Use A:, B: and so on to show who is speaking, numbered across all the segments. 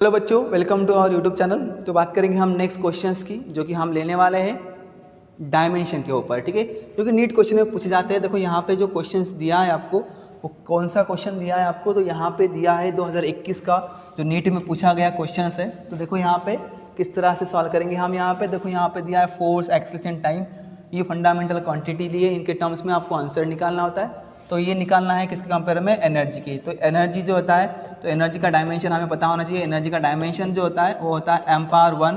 A: Hello बच्चों, welcome to our YouTube channel. तो बात करेंगे हम नेक्स्ट क्वेश्चंस की, जो कि हम लेने वाले हैं डायमेंशन के ऊपर। ठीक है, क्योंकि नीट क्वेश्चन में पूछे जाते हैं। देखो यहाँ पे जो क्वेश्चंस दिया है आपको, वो कौन सा क्वेश्चन दिया है आपको, तो यहाँ पे दिया है 2021 का जो नीट में पूछा गया क्वेश्चन है। तो देखो यहाँ पे किस तरह से सॉल्व करेंगे हम। यहाँ पे देखो, यहाँ पे दिया है फोर्स, एक्सेलरेशन, टाइम, ये फंडामेंटल क्वांटिटी लिए, इनके टर्म्स में आपको आंसर निकालना होता है। तो ये निकालना है किसके कंपेयर में, एनर्जी की। तो एनर्जी जो होता है, तो एनर्जी का डायमेंशन हमें पता होना चाहिए। एनर्जी का डायमेंशन जो होता है वो होता है m⁻₁,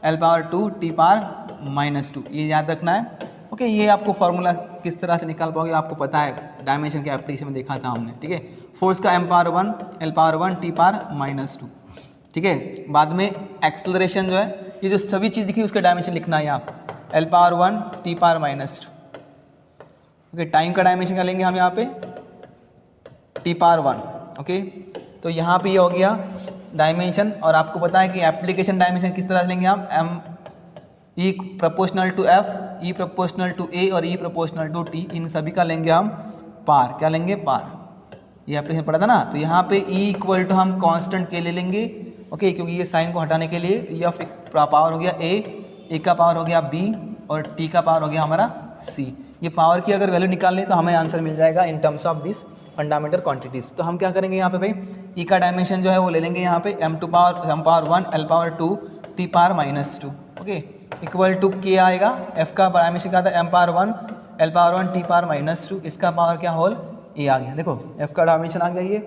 A: l⁻², t⁻⁻², ये याद रखना है। ओके, ये आपको फॉर्मूला किस तरह से निकाल पाओगे आपको पता है, डायमेंशन के एप्लीकेशन में देखा था हमने। ठीक है, फोर्स का m⁻₁, l⁻₁, t⁻�2। ठीक है, बाद में एक्सेलरेशन जो है, ये जो सभी चीज़ दिखी उसका डायमेंशन लिखना है आप, l⁻₁, t⁻₻²। ओके, टाइम का डायमेंशन क्या लेंगे हम यहाँ पे, t⁻₁। ओके, तो यहाँ पे ये हो गया डायमेंशन। और आपको पता है कि एप्लीकेशन डायमेंशन किस तरह से लेंगे हम, E proportional to F, E proportional to A और E प्रोपोर्शनल टू T, इन सभी का लेंगे हम पार। क्या लेंगे, पार। ये एप्लीकेशन पढ़ा था ना। तो यहाँ पे E इक्वल टू हम कांस्टेंट के ले लेंगे। ओके, क्योंकि ये साइन को हटाने के लिए F पावर हो गया A का पावर हो गया B और T का पावर हो गया हमारा C। ये पावर की अगर वैल्यू निकाल लें तो हमें आंसर मिल जाएगा in terms of this fundamental quantities. तो हम क्या करेंगे यहाँ पे भाई, E का डायमेंशन जो है वो ले लेंगे यहाँ पे m⁻₁, l⁻², t⁻₻²। Okay, equal to K आएगा। F का डायमेंशन क्या था, m⁻₁, l⁻₁, t⁻₻², इसका पावर क्या होल A आ गया। देखो F का डायमेंशन आ गया ये।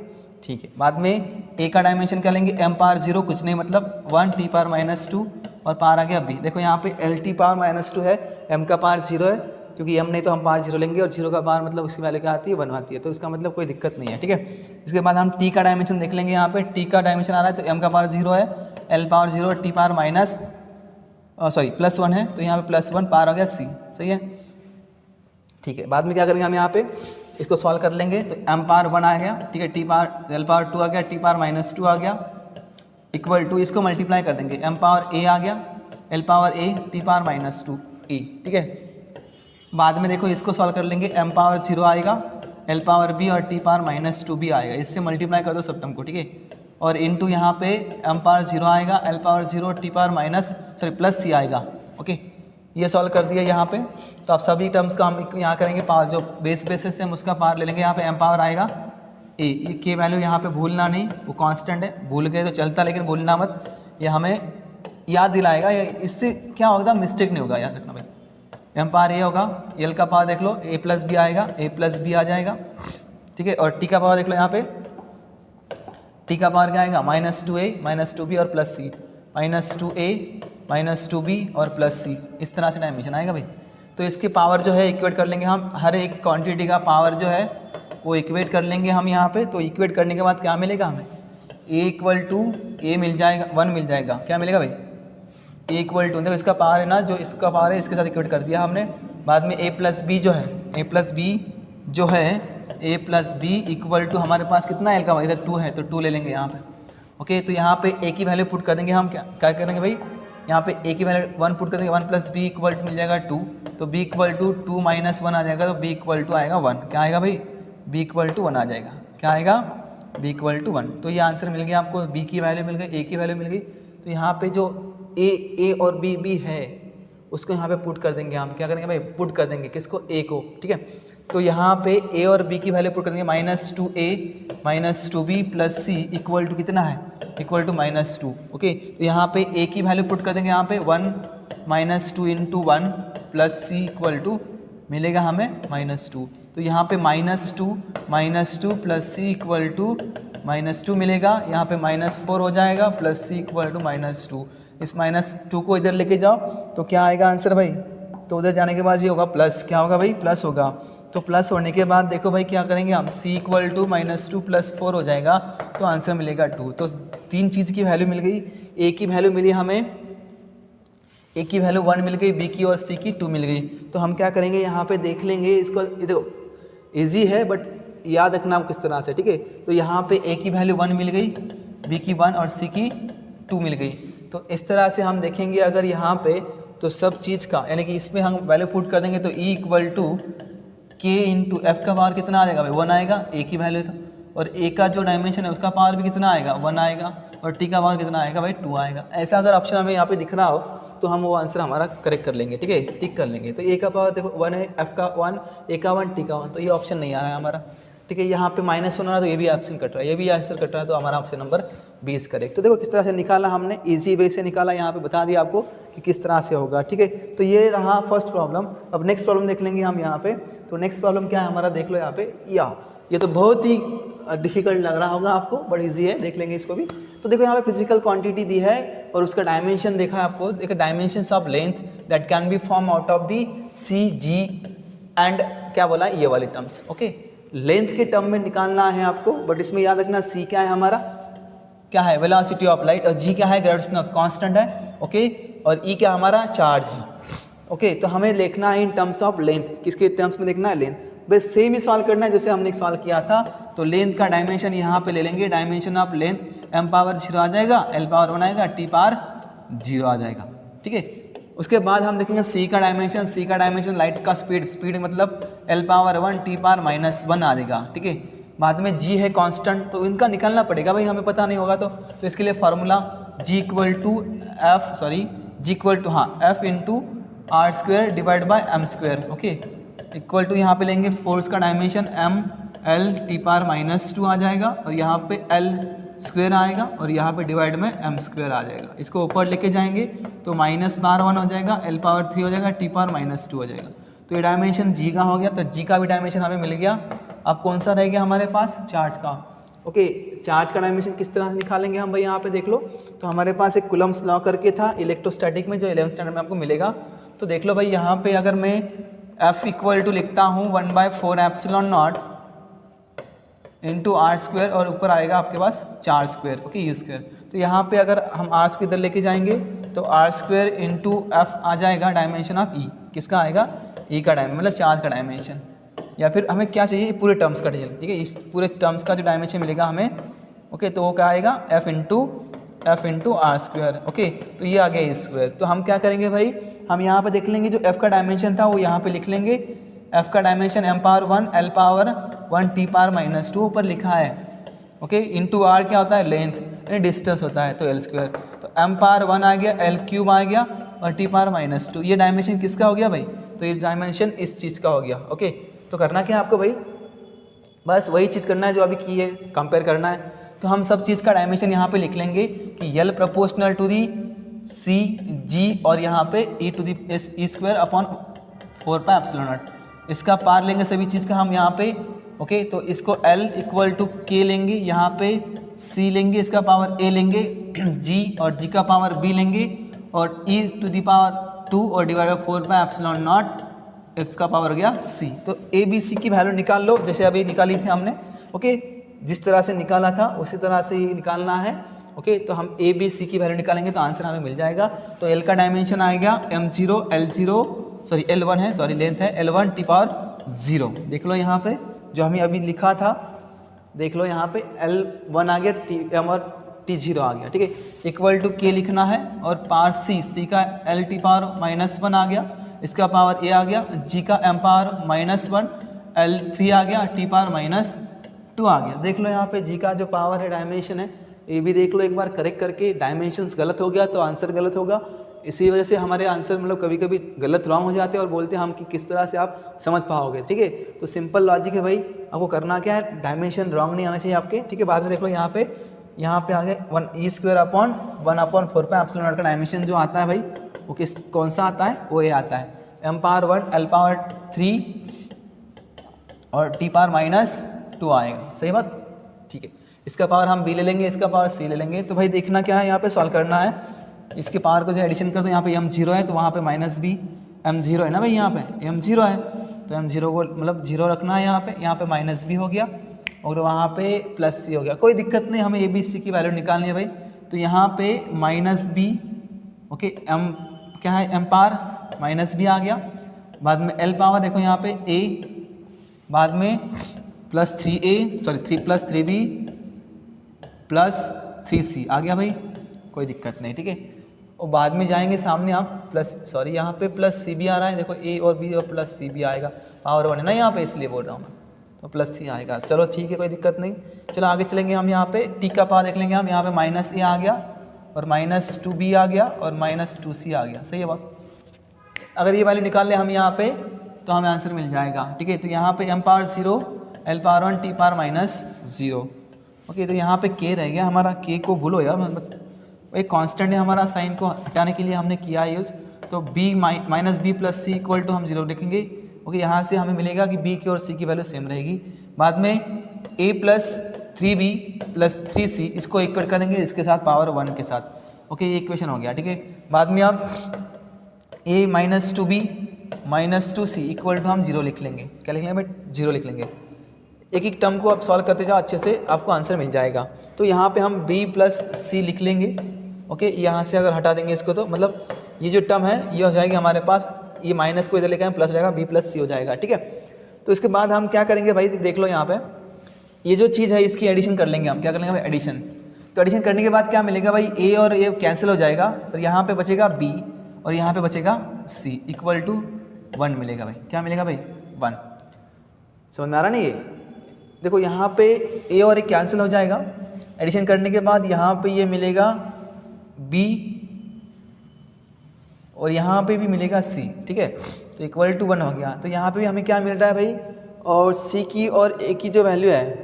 A: ठीक है, बाद में A का डायमेंशन क्या लेंगे, m⁻₀, कुछ नहीं मतलब 1, t⁻₻² और पावर आ गया B। देखो यहाँ पे l⁻₻² है, m का पावर 0 है, क्योंकि m नहीं तो हम पावर 0 लेंगे और 0 का पावर मतलब उसकी वैल्यू क्या आती है, 1 आती है। तो इसका मतलब कोई दिक्कत नहीं है। ठीक है, इसके बाद हम t का डायमेंशन देख लेंगे। यहाँ पे t का डायमेंशन आ रहा है, तो m का पावर 0 है, l⁻₀, +1 है, तो यहाँ पे +1 पावर आ गया C। सही है। ठीक है, बाद में क्या करेंगे हम, यहाँ पे इसको सॉल्व कर लेंगे। तो m⁻₁ आ गया, ठीक है, l⁻² आ गया, t⁻₻² आ गया, इक्वल टू इसको मल्टीप्लाई कर देंगे, m⁻A आ गया, l⁻A, t⁻₻A। ठीक है, बाद में देखो इसको सॉल्व कर लेंगे, m⁻0 आएगा, l⁻B और t⁻₻ भी आएगा, इससे मल्टीप्लाई कर दो सब टर्म को। ठीक है, और इनटू यहाँ पे m⁻0 आएगा, l⁻0, +C आएगा। ओके, ये सॉल्व कर दिया यहाँ पे। तो अब सभी टर्म्स का हम यहाँ करेंगे पावर, जो बेसिस से हम उसका पावर ले लेंगे। यहाँ पे m⁻ आएगा A, ये के वैल्यू यहाँ पे भूलना नहीं, वो कांस्टेंट है, भूल गए तो चलता, लेकिन भूलना मत, ये हमें याद दिलाएगा। इससे क्या होगा, मिस्टेक नहीं होगा, याद रखना भाई। m⁻A होगा, l का पावर देख लो, A+B आएगा, A+B आ जाएगा। ठीक है, और t का पावर देख लो, यहाँ पे t का पावर क्या आएगा, -2A, -2B और +C, -2A, -2B और +C, इस तरह से डायमेंशन आएगा भाई। तो इसके पावर जो है इक्वेट कर लेंगे हम, हर एक क्वांटिटी का पावर जो है वो इक्वेट कर लेंगे हम यहाँ पे। तो इक्वेट करने के बाद क्या मिलेगा हमें, A इक्वल टू A मिल जाएगा, 1 मिल जाएगा। क्या मिलेगा भाई, A इक्वल टू, देखो इसका पावर है ना, जो इसका पावर है इसके साथ इक्वेट कर दिया हमने। बाद में A+B जो है, A+B जो है, A+B इक्वल टू हमारे पास कितना है, L का, इधर 2 है तो 2 ले लेंगे यहाँ पे। ओके, तो यहाँ पे A की वैल्यू पुट कर देंगे हम। क्या करेंगे भाई, यहाँ पे A की वैल्यू 1 पुट कर देंगे, 1+B इक्वल टू मिल जाएगा 2, तो B इक्वल टू 2 - 1 आ जाएगा, तो B इक्वल टू आएगा 1। क्या आएगा भाई, B इक्वल टू 1 आ जाएगा। क्या आएगा, B इक्वल टू 1। तो ये आंसर मिल गया आपको, B की वैल्यू मिल गई, A की वैल्यू मिल गई। तो यहाँ पे जो A और B है उसको यहाँ पे पुट कर देंगे हम। क्या करेंगे भाई, पुट कर देंगे किसको, A को। ठीक है, तो यहाँ पे A और B की वैल्यू पुट कर देंगे, -2A, -2B + C equal to कितना है, इक्वल टू -2। ओके, तो यहाँ पे A की वैल्यू पुट कर देंगे यहाँ पे 1 -2 × 1 + C इक्वल टू मिलेगा हमें -2। तो यहाँ पे -2 + C इक्वल टू -2 मिलेगा। यहाँ पे -4 हो जाएगा, + C इक्वल टू -2। इस -2 को इधर लेके जाओ तो क्या आएगा आंसर भाई, तो उधर जाने के बाद ये होगा प्लस। क्या होगा भाई, प्लस होगा। तो प्लस होने के बाद देखो भाई क्या करेंगे हम, C इक्वल टू -2 + 4 हो जाएगा, तो आंसर मिलेगा 2। तो 3 चीज़ की वैल्यू मिल गई। A की वैल्यू मिली हमें, A की वैल्यू 1 मिल गई, B की और C की 2 मिल गई। तो हम क्या करेंगे, यहाँ पे देख लेंगे इसको। ये देखो ईजी है बट याद रखना किस तरह से। ठीक है, तो यहाँ पे A की वैल्यू 1 मिल गई, B की 1 और C की 2 मिल गई। तो इस तरह से हम देखेंगे अगर यहाँ पे, तो सब चीज़ का, यानी कि इसमें हम वैल्यू पुट कर देंगे तो E equal to K × F का पावर कितना आ जाएगा भाई, 1 आएगा, A की वैल्यू था। और A का जो डायमेंशन है उसका पावर भी कितना आएगा, 1 आएगा। और टी का पावर कितना आएगा भाई 2 आएगा। ऐसा अगर ऑप्शन हमें यहाँ पे दिख रहा हो तो हम वो आंसर हमारा करेक्ट कर लेंगे, ठीक है, टिक कर लेंगे। तो ए का पावर देखो 1 है, एफ का 1, ए का 1, टी का 1, तो ये ऑप्शन नहीं आ रहा है हमारा, ठीक है। यहाँ पे -1 आ रहा है तो ये भी ऑप्शन कट रहा है, ये भी आंसर कट रहा है, तो हमारा ऑप्शन नंबर 20 करेक्ट। तो देखो किस तरह से निकाला हमने, इजी वे से निकाला, यहाँ पे बता दिया आपको कि किस तरह से होगा, ठीक है। तो ये रहा फर्स्ट प्रॉब्लम। अब नेक्स्ट प्रॉब्लम देख लेंगे हम यहाँ पे। तो नेक्स्ट प्रॉब्लम क्या है हमारा, देख लो यहाँ पे, ये तो बहुत ही डिफिकल्ट लग रहा होगा आपको, बट ईजी है, देख लेंगे इसको भी। तो देखो यहाँ पे फिजिकल क्वांटिटी दी है और उसका डायमेंशन देखा है आपको, देखो dimensions of length that can be form out of the C G and क्या बोला ये वाले टर्म्स, ओके। लेंथ के टर्म में निकालना है आपको, बट इसमें याद रखना सी क्या है हमारा, क्या है वेलोसिटी ऑफ लाइट, और जी क्या है ग्रेविटेशनल कांस्टेंट है, ओके, और ई क्या हमारा चार्ज है, ओके। तो हमें लिखना है इन टर्म्स ऑफ लेंथ, किसके टर्म्स में देखना है, लेंथ। बस सेम ही सॉल्व करना है जैसे हमने सॉल्व किया था। तो लेंथ का डायमेंशन यहाँ पे ले लेंगे, dimension of length m power 0 आ जाएगा, l पावर 1 आएगा, t पावर 0 आ जाएगा, ठीक है। उसके बाद हम देखेंगे c का डायमेंशन, c का डायमेंशन लाइट का स्पीड मतलब l पावर 1, t पावर -1 आ जाएगा, ठीक है। बाद में g है कांस्टेंट, तो इनका निकालना पड़ेगा भाई, हमें पता नहीं होगा तो इसके लिए formula g equal to f into R square divide by M square, okay, equal to यहाँ पे लेंगे फोर्स का dimension m l t power -2 आ जाएगा, और यहाँ पे l स्क्वेयर आएगा, और यहाँ पे डिवाइड में m स्क्वेयर आ जाएगा। इसको ऊपर लेके जाएंगे तो -1 हो जाएगा, l पावर 3 हो जाएगा, t पावर -2 हो जाएगा। तो ये डायमेंशन g का हो गया, तो g का भी डायमेंशन हमें मिल गया। अब कौन सा रह गया हमारे पास, चार्ज का, ओके। चार्ज का डायमेंशन किस तरह से निकालेंगे हम भाई, यहाँ पे देख लो। तो हमारे पास एक कूलम्ब्स लॉ करके था इलेक्ट्रोस्टैटिक में, जो 11th स्टैंडर्ड में आपको मिलेगा। तो देख लो भाई यहाँ पे अगर मैं F इक्वल टू लिखता हूँ 1/4 epsilon naught into R square, और ऊपर आएगा आपके पास चार स्क्वेयर, ओके, यू स्क्वेयर। तो यहाँ पे अगर हम आर स्क्वेयर इधर लेके जाएंगे तो आर स्क्वेयर इंटू एफ आ जाएगा डायमेंशन ऑफ ई, किसका आएगा, ई का डायमेंशन मतलब चार्ज का डायमेंशन। या फिर हमें क्या चाहिए, पूरे टर्म्स का चाहिए, ठीक है, इस पूरे टर्म्स का जो डायमेंशन मिलेगा हमें, ओके। तो वो क्या आएगा, F into R square, okay. तो ये आ गया ई स्क्वेयर। तो हम क्या करेंगे भाई, हम यहाँ पे देख लेंगे जो एफ का डायमेंशन था वो यहाँ पे लिख लेंगे। एफ का dimension m power 1, l power 1, t power -2 ऊपर लिखा है, ओके। इंटू आर क्या होता है, लेंथ यानी डिस्टेंस होता है, तो l स्क्वायर। तो m पावर 1 आ गया, l क्यूब आ गया, और t पावर -2। ये डायमेंशन किसका हो गया भाई, तो ये डायमेंशन इस चीज़ का हो गया, ओके। तो करना क्या है आपको भाई, बस वही चीज़ करना है जो अभी की है, कंपेयर करना है। तो हम सब चीज़ का डायमेंशन यहाँ पे लिख लेंगे कि l proportional to the C G, और यहाँ पे e to the E square upon 4 epsilon naught. इसका पार लेंगे सभी चीज़ का हम यहाँ पे, ओके। तो इसको L इक्वल टू के लेंगे, यहाँ पे C लेंगे, इसका पावर A लेंगे, G और G का पावर B लेंगे, और e टू दी पावर 2 और डिवाइड बाई 4 एप्सिलॉन नॉट, इसका पावर हो गया C। तो A B C की वैल्यू निकाल लो, जैसे अभी निकाली थी हमने, ओके। जिस तरह से निकाला था उसी तरह से ही निकालना है, ओके। तो हम A B C की वैल्यू निकालेंगे तो आंसर हमें मिल जाएगा। तो L का डायमेंशन आएगा m0 L1 है, सॉरी लेंथ है L1 t पावर 0। देख लो यहाँ पे जो हमें अभी लिखा था, देख लो यहाँ पे L1 आ गया, m और t0 आ गया, ठीक है। इक्वल टू k लिखना है, और पावर c का l t पावर -1 आ गया, इसका पावर a आ गया, g का m पावर -1, L3 आ गया, t पावर -2 आ गया। देख लो यहाँ पे g का जो पावर है डायमेंशन है, ये भी देख लो एक बार करेक्ट करके, डायमेंशंस गलत हो गया तो आंसर गलत होगा। इसी वजह से हमारे आंसर मतलब कभी कभी गलत रॉन्ग हो जाते हैं, और बोलते हैं हम कि किस तरह से आप समझ पाओगे, ठीक है। तो सिंपल लॉजिक है भाई, आपको करना क्या है, डायमेंशन रॉन्ग नहीं आना चाहिए आपके, ठीक है। बाद में देख लो यहाँ पे आगे 1 ई स्क्वायर अपॉन 1/4 एप्सिलॉन नॉट का डायमेंशन जो आता है भाई, वो कौन सा आता है, वो ये आता है m पावर 1, l पावर 3 और t पावर -2 आएगा, सही बात, ठीक है। इसका पावर हम b ले लेंगे, इसका पावर c ले लेंगे। तो भाई देखना क्या है, यहाँ पे सॉल्व करना है, इसके पावर को जो एडिशन कर दो, यहाँ पे m0 है तो वहाँ पे -b, m0 है ना भाई, यहाँ पे m0 है तो m0 को मतलब 0 रखना है, यहाँ पे -b हो गया, और वहाँ पे +c हो गया। कोई दिक्कत नहीं, हमें a b c की वैल्यू निकालनी है भाई। तो यहाँ पे -b, ओके, m क्या है, m पावर -b आ गया, बाद में l पावर देखो यहाँ पे a, बाद में +3 + 3b + 3c आ गया भाई, कोई दिक्कत नहीं, ठीक है। और बाद में जाएंगे सामने आप यहाँ पे +cb आ रहा है, देखो a और b और +cb आएगा, पावर 1 है ना यहाँ पे, इसलिए बोल रहा हूँ मैं। तो प्लस सी आएगा। चलो ठीक है, कोई दिक्कत नहीं। चलो आगे चलेंगे हम। यहाँ पे टी का पावर देख लेंगे हम। यहाँ पे माइनस ए आ गया और माइनस 2b आ गया और माइनस 2c आ गया। सही है बात। अगर ये वैल्यू निकाल लें हम यहाँ पे तो हमें आंसर मिल जाएगा। ठीक है, तो यहाँ पे m power 0 l power 1 t power minus 0। Okay, तो यहाँ पे k रह गया हमारा। k को भूलो यार, मतलब एक कांस्टेंट है हमारा, साइन को हटाने के लिए हमने किया है यूज़। तो b minus B plus C equal to हम 0 लिखेंगे। ओके, यहाँ से हमें मिलेगा कि b की और c की वैल्यू सेम रहेगी। बाद में a plus 3b plus 3c इसको इक्वल कर देंगे इसके साथ पावर 1 के साथ। ओके, ये इक्वेशन हो गया। ठीक है, बाद में आप a minus 2b minus 2c equal to हम 0 लिख लेंगे। क्या लिख लेंगे भाई? 0 लिख लेंगे। एक एक टर्म को आप सॉल्व करते जाओ, अच्छे से आपको आंसर मिल जाएगा। तो यहाँ पे हम b प्लस सी लिख लेंगे। ओके, यहाँ से अगर हटा देंगे इसको तो मतलब ये जो टर्म है ये हो जाएगी हमारे पास, ये माइनस को इधर लेकर प्लस हो जाएगा, b प्लस सी हो जाएगा। ठीक है, तो इसके बाद हम क्या करेंगे भाई, देख लो यहाँ पे ये जो चीज़ है इसकी एडिशन कर लेंगे हम। क्या कर लेंगे भाई? एडिशंस। तो एडिशन करने के बाद क्या मिलेगा भाई? a और a कैंसिल हो जाएगा, तो यहाँ पे बचेगा b और यहाँ पे बचेगा c इक्वल टू 1 मिलेगा भाई। क्या मिलेगा भाई? 1। समझ में आ रहा नहीं? ये देखो यहाँ पे a और a कैंसिल हो जाएगा। एडिशन करने के बाद यहाँ पे ये मिलेगा b और यहाँ पे भी मिलेगा c। ठीक है, तो इक्वल टू 1 हो गया। तो यहाँ पे भी हमें क्या मिल रहा है भाई? और c की और a की जो वैल्यू है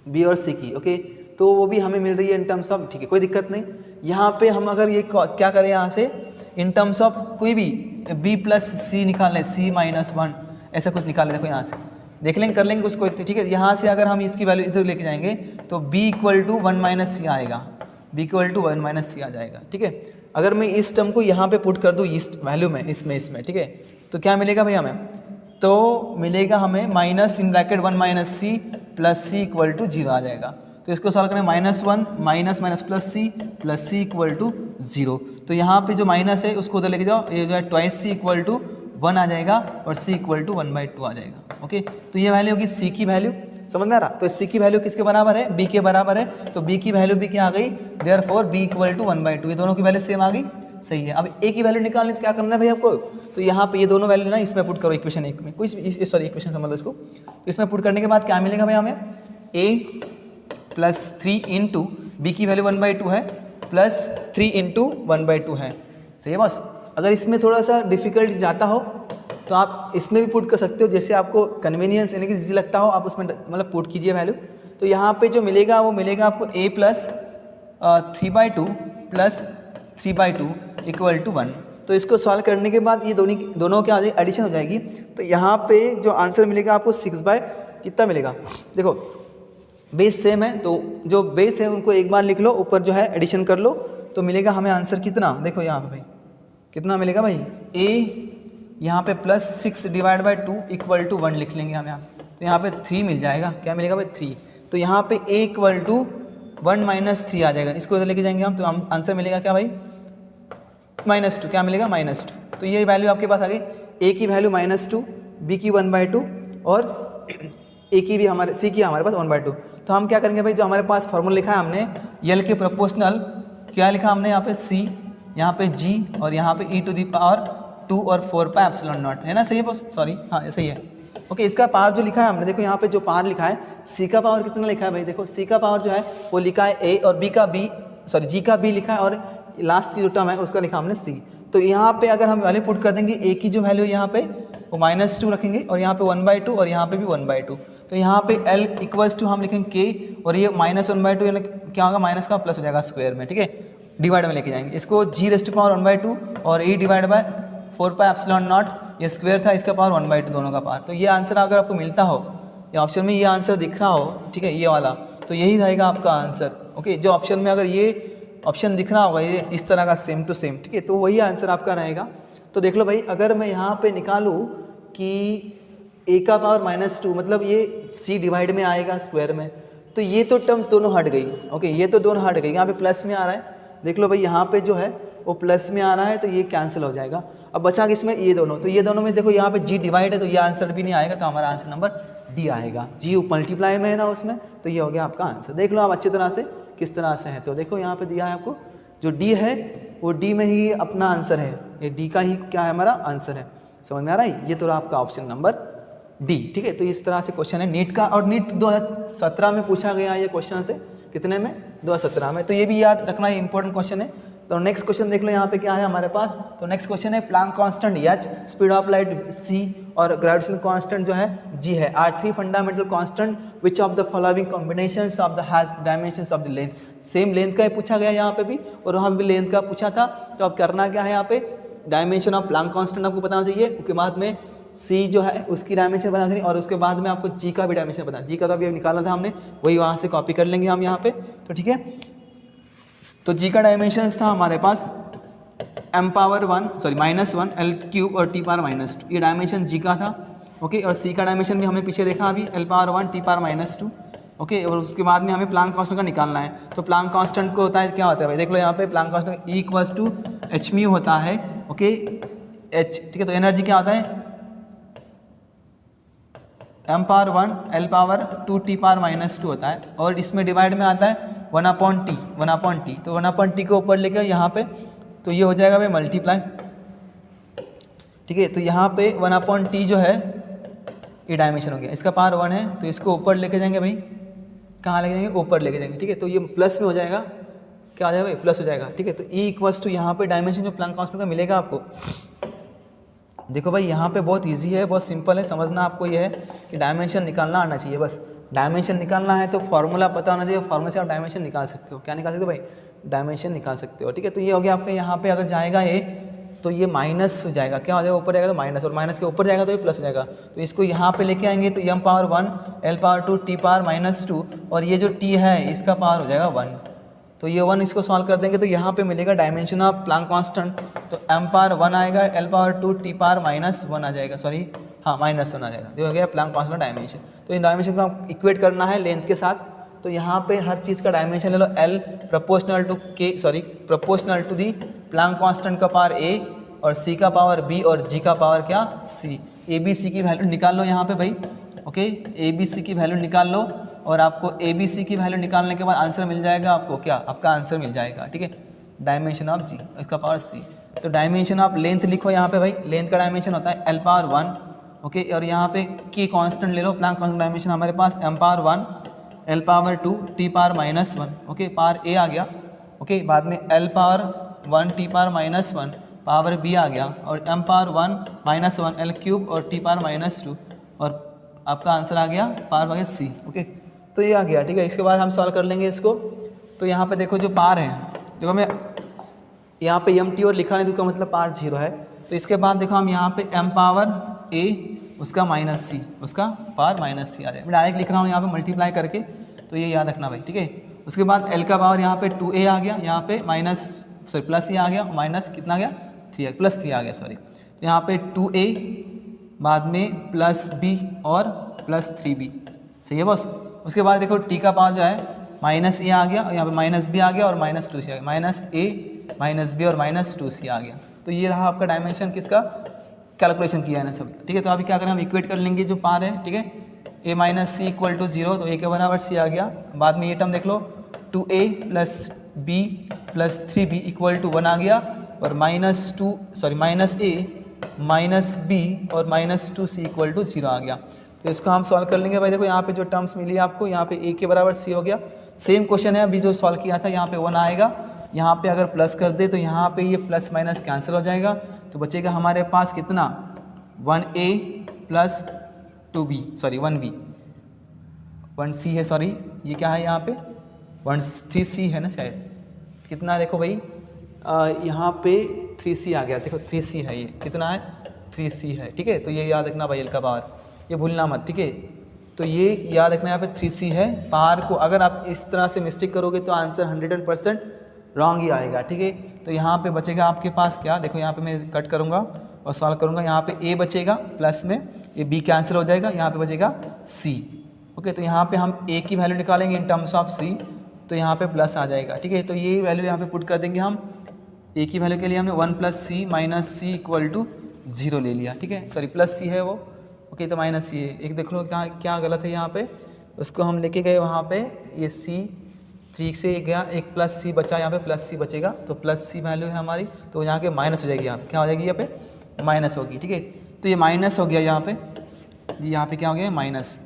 A: b और c की, ओके, तो वो भी हमें मिल रही है इन टर्म्स ऑफ। ठीक है, कोई दिक्कत नहीं। यहाँ पे हम अगर ये क्या करें, यहाँ से इन टर्म्स ऑफ कोई भी b प्लस सी निकाल लें, c माइनस 1 ऐसा कुछ निकाल लें। देखो यहाँ से देख लेंगे, कर लेंगे कुछ कोई। ठीक है, यहाँ से अगर हम इसकी वैल्यू इधर लेके जाएंगे तो b इक्वल टू 1 माइनस सी आएगा, b इक्वल टू 1 माइनस सी आ जाएगा। ठीक है, अगर मैं इस टर्म को यहाँ पे पुट कर दूँ इस वैल्यू में, इसमें ठीक है, तो क्या मिलेगा भाई हमें? तो मिलेगा हमें minus in bracket 1 minus C plus C equal to 0 आ जाएगा। तो इसको सॉल्व करें, -1 minus minus plus C equal to 0। तो यहाँ पे जो माइनस है उसको उधर लेके जाओ, ये जो है ट्वाइस सी इक्वल टू 1 आ जाएगा और c इक्वल टू 1/2 आ जाएगा। ओके, तो ये वैल्यू होगी c की वैल्यू। समझ में आ रहा? तो c की वैल्यू किसके बराबर है? b के बराबर है। तो b की वैल्यू भी क्या आ गई? Therefore b equal to 1/2। ये दोनों की वैल्यू सेम आ गई। सही है। अब a की वैल्यू निकालनी तो क्या करना है भाई आपको? तो यहाँ पे ये दोनों वैल्यू ना इसमें पुट करो, इक्वेशन 1 में, कोई सॉरी इक्वेशन समझ लो इसको। तो इसमें पुट करने के बाद क्या मिलेगा भाई हमें? a प्लस 3 इंटू बी की वैल्यू 1/2 है प्लस 3 इंटू 1/2 है। सही है बस। अगर इसमें थोड़ा सा डिफिकल्ट जाता हो तो आप इसमें भी पुट कर सकते हो, जैसे आपको कन्वीनियंस यानी कि इजी लगता हो आप उसमें मतलब पुट कीजिए वैल्यू। तो यहाँ पे जो मिलेगा वो मिलेगा आपको a plus 3/2 plus 3/2 equal to 1। तो इसको सॉल्व करने के बाद ये दोनों क्या हो जाएगी? एडिशन हो जाएगी। तो यहाँ पे जो आंसर मिलेगा आपको 6 कितना मिलेगा? देखो बेस सेम है, तो जो बेस है उनको एक बार लिख लो, ऊपर जो है एडिशन कर लो, तो मिलेगा हमें आंसर कितना? देखो यहाँ पे भाई कितना मिलेगा भाई? a यहाँ पे plus 6 divide by 2 equal to 1 लिख लेंगे हम यहाँ। तो यहाँ पे 3 मिल जाएगा। क्या मिलेगा भाई? 3। तो यहाँ पे a इक्वल टू 1 माइनस 3 आ जाएगा। इसको इधर लेके जाएंगे हम, तो हम आंसर मिलेगा क्या भाई? -2। क्या मिलेगा? -2। तो ये वैल्यू आपके पास आ गई। a की वैल्यू -2, b की 1/2 और a की भी हमारे c की हमारे पास 1/2। तो हम क्या करेंगे भाई? जो हमारे पास फॉर्मूला लिखा है हमने l के प्रोपोर्शनल, क्या लिखा हमने यहाँ पे? c, यहाँ पे g और यहाँ पे e टू दी पावर 2 और 4 पाई एप्सिलॉन नॉट, है ना? सही है बॉस? सॉरी, हाँ सही है। ओके, इसका पावर जो लिखा है हमने, देखो यहाँ पे जो पावर लिखा है, c का पावर कितना लिखा है भाई? देखो c का पावर जो है वो लिखा है a और g का b लिखा है और लास्ट की जो टर्म है उसका लिखा हमने c। तो यहाँ पे अगर हम वैल्यू पुट कर देंगे, a की जो वैल्यू यहाँ पे वो -2 रखेंगे और यहाँ पे 1/2 और यहाँ पे भी 1/2। तो यहाँ पे l इक्वल्स टू हम लिखेंगे k और ये -1/2 यानी क्या होगा? माइनस का प्लस हो जाएगा स्क्वायर में। ठीक है, डिवाइड में लेके जाएंगे इसको, g⁻1/2 और a divide by 4 pi epsilon not, ये स्क्वायर था, इसका पावर 1/2 दोनों का पावर। तो ये आंसर अगर आपको मिलता हो या ऑप्शन में ये आंसर दिख रहा हो, ठीक है, ये वाला, तो यही रहेगा आपका आंसर। ओके, जो ऑप्शन में अगर ये ऑप्शन दिख रहा होगा ये इस तरह का सेम टू सेम, ठीक है, तो वही आंसर आपका रहेगा। तो देख लो भाई, अगर मैं यहाँ पे निकालूँ कि a का पावर -2 मतलब ये c डिवाइड में आएगा स्क्वायर में, तो ये तो टर्म्स दोनों हट गई। ओके, ये तो दोनों हट गई। यहाँ पे प्लस में आ रहा है, देख लो भाई यहाँ पे जो है वो प्लस में आ रहा है, तो ये कैंसिल हो जाएगा। अब बचा किसमें? ये दोनों। तो ये दोनों में देखो यहाँ पे g डिवाइड है, तो ये आंसर भी नहीं आएगा, तो हमारा आंसर नंबर डी आएगा। g मल्टीप्लाई में है ना उसमें, तो ये हो गया आपका आंसर। देख लो आप अच्छी तरह से किस तरह से है। तो देखो यहाँ पे दिया है आपको, जो डी है वो डी में ही अपना आंसर है, ये डी का ही क्या है? हमारा आंसर है। समझ में आ रहा है? ये तो आपका ऑप्शन नंबर डी। ठीक है, तो इस तरह से क्वेश्चन है नीट का, और नीट 2017 में पूछा गया ये क्वेश्चन से, कितने में, 2017 में। तो ये भी याद रखना, ये इंपॉर्टेंट क्वेश्चन है। तो नेक्स्ट क्वेश्चन देख लो यहाँ पे क्या है हमारे पास। तो नेक्स्ट क्वेश्चन है Planck constant H, speed of light C और ग्रेविटेशनल कांस्टेंट जो है जी है, are three fundamental constant which of the following combinations of the has the dimensions of the length. Same length का ही पूछा गया यहाँ पे भी, और वहाँ भी लेंथ का पूछा था। तो अब करना क्या है यहाँ पे, डायमेंशन ऑफ प्लैंक कांस्टेंट आपको बताना चाहिए, उसके बाद में सी जो है उसकी डायमेंशन बताना चाहिए, और उसके बाद में आपको जी का भी डायमेंशन बताना। जी का तो अभी निकालना था हमने, वही वहाँ से कॉपी कर लेंगे हम यहाँ पे। तो ठीक है, तो जी का डायमेंशन था हमारे पास -1 एल क्यूब और टी पावर -2, ये डायमेंशन जी का था। ओके, और सी का डायमेंशन भी हमने पीछे देखा अभी, L⁻1 टी पावर -2। ओके, और उसके बाद में हमें प्लैंक कांस्टेंट का निकालना है। तो प्लैंक कांस्टेंट को होता है, क्या होता है भाई, देख लो यहाँ पे Planck constant E = h mu होता है। ओके, h, ठीक है, तो एनर्जी क्या होता है, m⁻1 L⁻2 टी पावर -2 होता है, और इसमें डिवाइड में आता है 1/t। तो 1/t को ऊपर लेकर यहाँ पे, तो ये हो जाएगा भाई मल्टीप्लाई। ठीक है, तो यहाँ पे 1/t जो है ये डायमेंशन हो गया, इसका पावर 1 है, तो इसको ऊपर लेके जाएंगे भाई, कहाँ लेके जाएंगे, ऊपर लेके जाएंगे। ठीक है, तो ये प्लस में हो जाएगा, क्या आ जाएगा भाई, प्लस हो जाएगा। ठीक है, तो E = यहाँ पे डायमेंशन जो प्लैंक कांस्टेंट का मिलेगा आपको, देखो भाई यहाँ पे बहुत इजी है, बहुत सिंपल है, समझना आपको ये है कि डायमेंशन निकालना आना चाहिए। बस डायमेंशन निकालना है तो फॉर्मूला पता होना चाहिए, फॉर्मूले से आप डायमेंशन निकाल सकते हो। क्या निकाल सकते हो भाई, डायमेंशन निकाल सकते हो। ठीक है, तो ये हो गया आपका, यहाँ पे अगर जाएगा ये तो ये माइनस हो जाएगा, क्या हो जाएगा, ऊपर जाएगा तो माइनस, और माइनस के ऊपर जाएगा तो ये प्लस हो जाएगा। तो इसको यहाँ पे लेके आएंगे तो m⁻1 L⁻2 टी पावर -2, और ये जो t है इसका पावर हो जाएगा 1। तो ये 1 इसको सॉल्व कर देंगे तो यहाँ पे मिलेगा डायमेंशन ऑफ प्लैंक कांस्टेंट, तो m⁻1 आएगा, L⁻2 टी पावर -1 आ जाएगा, सॉरी हाँ -1 आ जाएगा। ये हो गया प्लैंक कांस्टेंट डायमेंशन। तो इन डायमेंशन को आप इक्वेट करना है लेंथ के साथ। तो यहाँ पे हर चीज़ का डायमेंशन ले लो, L proportional to the Planck constant का पावर A, और C का पावर B, और G का पावर क्या, C। A B C की वैल्यू निकाल लो यहाँ पे भाई। ओके, A B C की वैल्यू निकाल लो, और आपको A B C की वैल्यू निकालने के बाद आंसर मिल जाएगा आपको, क्या, आपका आंसर मिल जाएगा। ठीक है, डायमेंशन ऑफ G, इसका पावर C। तो डायमेंशन ऑफ लेंथ लिखो यहाँ पे भाई, लेंथ का डायमेंशन होता है L⁻1। ओके, और यहाँ पे की कांस्टेंट ले लो, प्लैंक कांस्टेंट डायमेंशन हमारे पास m⁻1 L⁻2 T power -1। Okay, power A आ गया। ओके, बाद में L⁻1 T power -1 power B आ गया, और m⁻1 -1 L³ और टी पावर -2, और आपका आंसर आ गया, पावर आ गया C। ओके, तो ये आ गया। ठीक है, इसके बाद हम सॉल्व कर लेंगे इसको। तो यहाँ पे देखो जो पावर है, देखो मैं यहाँ पे MT और लिखा नहीं, तो इसका मतलब पावर 0 है। तो इसके बाद देखो हम यहाँ पे m⁻A उसका -C, उसका पावर -C आ जाए। मैं डायरेक्ट लिख रहा हूँ यहाँ पे मल्टीप्लाई करके, तो ये याद रखना भाई। ठीक है, उसके बाद L का पावर यहाँ पे 2A आ गया, यहाँ पे प्लस A आ गया, माइनस कितना आ गया, 3 +3 आ गया, सॉरी। तो यहाँ पे 2A, बाद में +B और +3B, सही है बॉस। उसके बाद देखो T का पावर जो है -A आ गया, और यहाँ पे -B आ गया, और -2C आ गया, -A -B और -2C आ गया। तो ये रहा आपका डायमेंशन किसका, कैलकुलेशन किया है ना सब। ठीक है, तो अभी क्या करें, हम इक्वेट कर लेंगे जो पार है। ठीक है, A - C = 0, तो A के बराबर C आ गया। बाद में ये टर्म देख लो, 2A + B + 3B = 1 आ गया, और -A - B और -2C = 0 आ गया। तो इसको हम सॉल्व कर लेंगे भाई। देखो यहाँ पे जो टर्म्स मिली आपको, यहाँ पे A के बराबर C हो गया। सेम क्वेश्चन है अभी जो सॉल्व किया था, यहाँ पे 1 आएगा, यहाँ पे अगर प्लस कर दे तो यहाँ पे ये प्लस माइनस कैंसिल हो जाएगा, तो बचेगा हमारे पास कितना, 1A + 2B, sorry 1B 1C है, सॉरी ये क्या है यहाँ पे 3C है ना शायद, कितना देखो भाई यहाँ पे 3C आ गया, देखो 3C है, ये कितना है 3C है। ठीक है, तो ये याद रखना भाई, L का पावर ये भूलना मत। ठीक है, तो ये याद रखना, यहाँ पे 3C है। पावर को अगर आप इस तरह से मिस्टेक करोगे तो आंसर 100% रॉन्ग ही आएगा। ठीक है, तो यहाँ पे बचेगा आपके पास क्या, देखो यहाँ पे मैं कट करूँगा और सॉल्व करूँगा, यहाँ पे A बचेगा प्लस में, ये B कैंसिल हो जाएगा, यहाँ पे बचेगा C। ओके, तो यहाँ पे हम A की वैल्यू निकालेंगे इन टर्म्स ऑफ C, तो यहाँ पे प्लस आ जाएगा। ठीक है, तो ये वैल्यू यहाँ पे पुट कर देंगे हम। A की वैल्यू के लिए हमने 1 + C - C = 0 ले लिया। ठीक है, सॉरी +C है वो। ओके, तो -C है, एक देख लो क्या गलत है यहाँ पे, उसको हम लेके गए वहाँ पे, ये C 3 से गया, एक +C बचा, यहाँ पे +C बचेगा, तो +C वैल्यू है हमारी, तो यहाँ के माइनस हो जाएगी, यहाँ क्या हो जाएगी, यहाँ पे माइनस होगी। ठीक है, तो ये माइनस हो गया यहाँ पे, जी यहाँ पे क्या हो गया माइनस,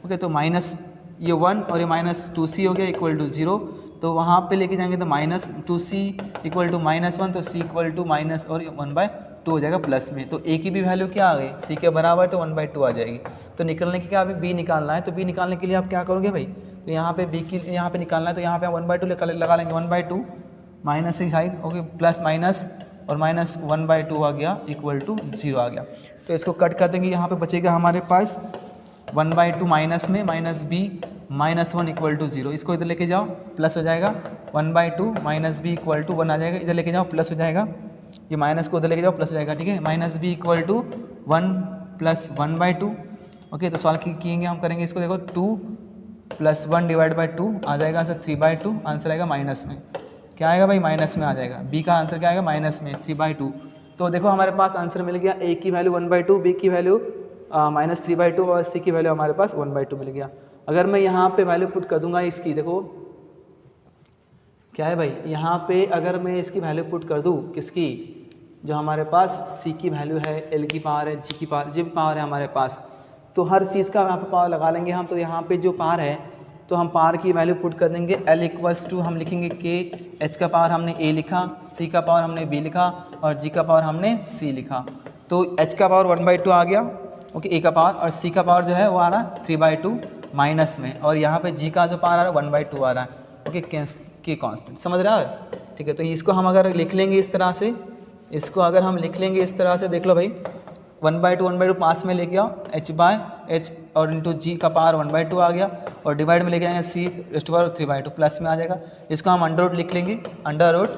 A: ओके। तो माइनस ये 1 और ये माइनस 2c हो गया इक्वल टू 0, तो वहाँ पे लेके जाएंगे तो माइनस 2c इक्वल टू -1, तो c इक्वल टू माइनस और 1/2 हो जाएगा प्लस में। तो a की भी वैल्यू क्या आ गई, c के बराबर, तो 1/2 आ जाएगी। तो निकलने की क्या, अभी b निकालना है, तो b निकालने के लिए आप क्या करोगे भाई, तो यहाँ पे b की यहाँ पे निकालना है, तो यहाँ पे आप 1/2 लगा लेंगे, 1/2 माइनस की साइड, ओके, प्लस माइनस और माइनस 1/2 आ गया इक्वल टू 0 आ गया। तो इसको कट कर देंगे, यहाँ पे बचेगा हमारे पास 1/2 माइनस में माइनस b -1 इक्वल टू 0, इसको इधर लेके जाओ प्लस हो जाएगा, 1/2 माइनस b इक्वल टू 1 आ जाएगा, इधर लेके जाओ प्लस हो जाएगा, ये माइनस को उधर लेके जाओ प्लस हो जाएगा, ठीक है। Minus b equal to 1 plus 1/2, okay. तो सॉल्व किएंगे हम, करेंगे इसको, देखो 2 प्लस 1 डिवाइड बाई 2 आ जाएगा आंसर 3/2, आंसर आएगा माइनस में, क्या आएगा भाई, माइनस में आ जाएगा, b का आंसर क्या आएगा माइनस में 3/2। तो देखो हमारे पास आंसर मिल गया, a की वैल्यू 1/2, b की वैल्यू -3/2 और c की वैल्यू हमारे पास 1/2 मिल गया। अगर मैं यहाँ पे वैल्यू पुट कर दूंगा इसकी, देखो क्या है भाई, यहाँ पे अगर मैं इसकी वैल्यू पुट कर दूँ, किसकी, जो हमारे पास c की वैल्यू है, l की पावर है, g की पावर, जो भी पावर है हमारे पास, तो हर चीज़ का यहाँ पे पावर लगा लेंगे हम। तो यहाँ पे जो पावर है, तो हम पावर की वैल्यू पुट कर देंगे, l इक्वल्स टू हम लिखेंगे k, h का पावर हमने a लिखा, c का पावर हमने b लिखा और g का पावर हमने c लिखा। तो h का पावर 1/2 आ गया, ओके, a का पावर, और c का पावर जो है वो आ रहा है 3/2 माइनस में, और यहाँ पे g का जो पावर आ रहा है 1/2 आ रहा है, ओके, के कांस्टेंट, समझ रहा है, ठीक है। तो इसको हम अगर लिख लेंगे इस तरह से, इसको अगर हम लिख लेंगे इस तरह से, देख लो भाई, 1/2 पास में लेके आओ, h/h और इंटू जी का पावर 1/2 आ गया, और डिवाइड में लेके आएंगे c रेस्ट पावर 3/2 प्लस में आ जाएगा। इसको हम अंडर रूट लिख लेंगे, अंडर रूट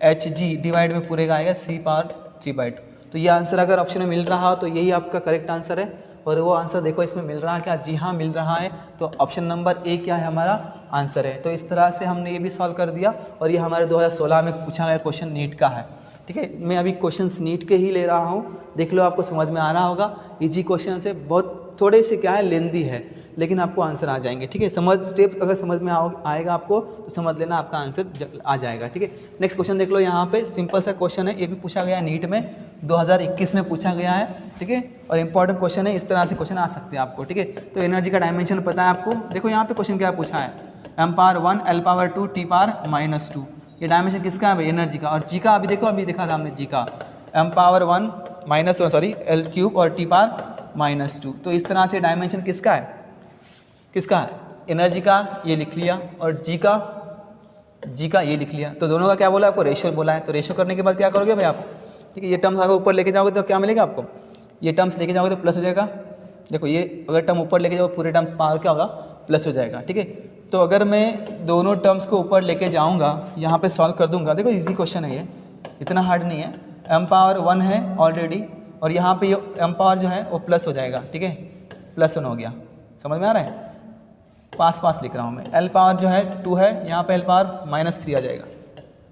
A: hg डिवाइड में पूरे का आएगा c पावर 3/2। तो ये आंसर अगर ऑप्शन में मिल रहा हो तो यही आपका करेक्ट आंसर है, और वो आंसर देखो इसमें मिल रहा है क्या, जी हाँ मिल रहा है। तो ऑप्शन नंबर ए क्या है हमारा आंसर है। तो इस तरह से हमने ये भी सॉल्व कर दिया, और ये हमारे 2016 में पूछा गया क्वेश्चन नीट का है, ठीक है। मैं अभी क्वेश्चंस नीट के ही ले रहा हूँ, देख लो आपको समझ में आ रहा होगा, इजी क्वेश्चन से, बहुत थोड़े से क्या है लेंदी है, लेकिन आपको आंसर आ जाएंगे, ठीक है। समझ स्टेप अगर समझ में आएगा आपको तो समझ लेना आपका आंसर आ जाएगा, ठीक है। नेक्स्ट क्वेश्चन देख लो, यहाँ पे सिंपल सा क्वेश्चन है, ये भी पूछा गया नीट में 2021 में पूछा गया है, ठीक है, और इंपॉर्टेंट क्वेश्चन है, इस तरह से क्वेश्चन आ सकते हैं आपको, ठीक है। तो एनर्जी का डायमेंशन पता है आपको, देखो यहाँ पे क्वेश्चन क्या पूछा है, m⁻1 l⁻2 t⁻−2, ये डायमेंशन किसका है भाई, एनर्जी का। और जी का अभी देखो, अभी देखा था हमने जी का, m⁻1 l³ और t⁻−2, तो इस तरह से डायमेंशन किसका है, किसका है, एनर्जी का, ये लिख लिया, और जी का ये लिख लिया। तो दोनों का क्या बोला आपको, रेशियो बोला है। तो रेशियो करने के बाद क्या करोगे भाई आप, ठीक है, ये टर्म्स अगर ऊपर लेके जाओगे तो क्या मिलेगा आपको, ये टर्म्स लेके जाओगे तो प्लस हो जाएगा, देखो ये अगर टर्म ऊपर लेके जाओ पूरे टर्म पावर क्या होगा, प्लस हो जाएगा, ठीक है। तो अगर मैं दोनों टर्म्स को ऊपर लेके जाऊंगा, यहाँ पे सॉल्व कर दूंगा, देखो इजी क्वेश्चन है ये, इतना हार्ड नहीं है, m⁻1 है ऑलरेडी, और यहाँ पे ये m जो है वो प्लस हो जाएगा, ठीक है, +1 हो गया, समझ में आ रहा है, पास लिख रहा हूँ मैं। l जो है 2 है, यहाँ पे l⁻−3 आ जाएगा,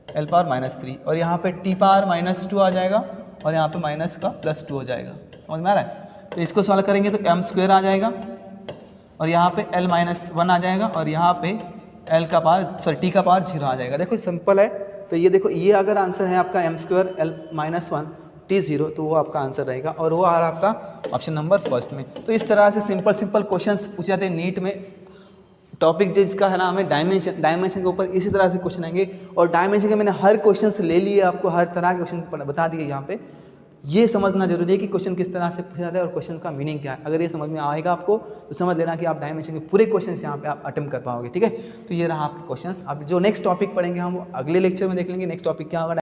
A: l⁻−3, और यहाँ पे t⁻−2 आ जाएगा, और यहाँ पे माइनस का +2 हो जाएगा, समझ में आ रहा है। तो इसको सॉल्व करेंगे तो m² आ जाएगा, और यहाँ पे l-1 आ जाएगा, और यहाँ पे t का पावर 0 आ जाएगा। देखो सिंपल है। तो ये देखो, ये अगर आंसर है आपका m² l-1 t0, तो वो आपका आंसर रहेगा, और वो आ रहा आपका ऑप्शन नंबर फर्स्ट में। तो इस तरह से सिंपल क्वेश्चंस पूछे जाते हैं नीट में। टॉपिक जिसका है ना हमें डायमेंशन के ऊपर इसी तरह से क्वेश्चन आएंगे, और डायमेंशन के मैंने हर क्वेश्चन ले लिए, आपको हर तरह के क्वेश्चन बता दिए यहाँ पे। ये समझना जरूरी है कि क्वेश्चन किस तरह से पूछा जाता है और क्वेश्चन का मीनिंग क्या है। अगर ये समझ में आएगा आपको तो समझ लेना कि आप डायमेंशन के पूरे क्वेश्चंस यहाँ पे आप अटेम्प्ट कर पाओगे, ठीक है। तो ये रहा आपके क्वेश्चंस। अब जो नेक्स्ट टॉपिक पढ़ेंगे हम अगले लेक्चर में देख लेंगे, नेक्स्ट टॉपिक क्या होगा।